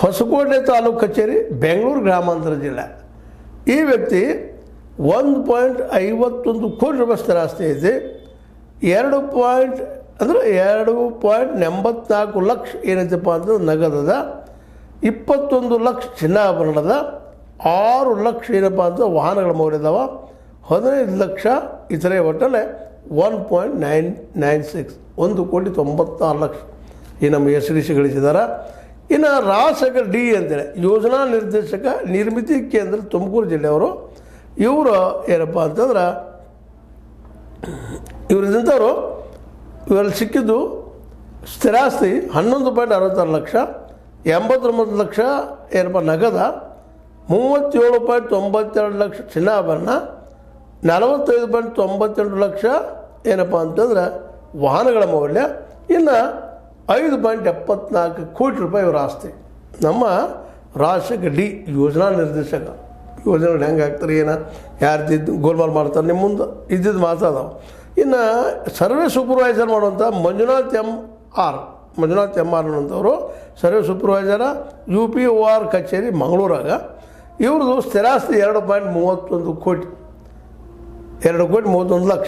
ಹೊಸಕೋಟೆ ತಾಲೂಕು ಕಚೇರಿ ಬೆಂಗಳೂರು ಗ್ರಾಮಾಂತರ ಜಿಲ್ಲೆ. ಈ ವ್ಯಕ್ತಿ 1.51 ಕೋಟಿ ರೂಪಾಯಿ ಸ್ಥಿರಾಸ್ತಿ ಐತಿ. 2.84 ಲಕ್ಷ ಏನೈತಪ್ಪ ಅಂತಂದ್ರೆ ನಗದದ, 21 ಲಕ್ಷ ಚಿನ್ನಾಭರಣದ, 6 ಲಕ್ಷ ಏನಪ್ಪ ಅಂತ ವಾಹನಗಳ ಮೌಲ್ಯ ಇದಾವ, 15 ಲಕ್ಷ ಇತರೆ ಒಟ್ಟಲ್ಲೇ 1.996 1,96,00,000 ಈ ನಮ್ಮ ಎಸ್ ಡಿ ಸಿ ಗಳಿಸಿದ್ದಾರೆ. ಇನ್ನು ರಾಜಶೇಖರ್ ಡಿ ಅಂತೇಳಿ ಯೋಜನಾ ನಿರ್ದೇಶಕ ನಿರ್ಮಿತಿ ಕೇಂದ್ರ ತುಮಕೂರು ಜಿಲ್ಲೆಯವರು. ಇವರು ಏನಪ್ಪ ಅಂತಂದ್ರೆ ಇವ್ರದಿಂದವರು ಇವರಲ್ಲಿ ಸಿಕ್ಕಿದ್ದು ಸ್ಥಿರಾಸ್ತಿ 11.66 ಲಕ್ಷ, 89 ಲಕ್ಷ ಏನಪ್ಪ ನಗದ, 37.92 ಲಕ್ಷ ಚಿನ್ನಾಭರಣ, 45.98 ಲಕ್ಷ ಏನಪ್ಪ ಅಂತಂದ್ರೆ ವಾಹನಗಳ ಮೌಲ್ಯ, ಇನ್ನು 5.74 ಕೋಟಿ ರೂಪಾಯಿ ಇವರ ಆಸ್ತಿ. ನಮ್ಮ ರಾಜಶೇಖರ್ ಡಿ ಯೋಜನಾ ನಿರ್ದೇಶಕ. ಯೋಜನೆಗಳು ಹೆಂಗೆ ಆಗ್ತಾರೆ, ಏನು ಯಾರ್ದಿದ್ದು ಗೋಲ್ಮಾಲ್ ಮಾಡ್ತಾರೆ, ನಿಮ್ಮ ಮುಂದೆ ಇದ್ದಿದ್ದು ಮಾತಾಡವು. ಇನ್ನು ಸರ್ವೆ ಸೂಪರ್ವೈಸರ್ ಮಾಡುವಂಥ ಮಂಜುನಾಥ್ ಎಮ್ ಆರ್ ಅನ್ನುವಂಥವರು ಸರ್ವೆ ಸೂಪರ್ವೈಸರ UPOR ಕಚೇರಿ ಮಂಗಳೂರಾಗ. ಇವ್ರದ್ದು ಸ್ಥಿರಾಸ್ತಿ 2.31 ಕೋಟಿ, 2.31 ಲಕ್ಷ.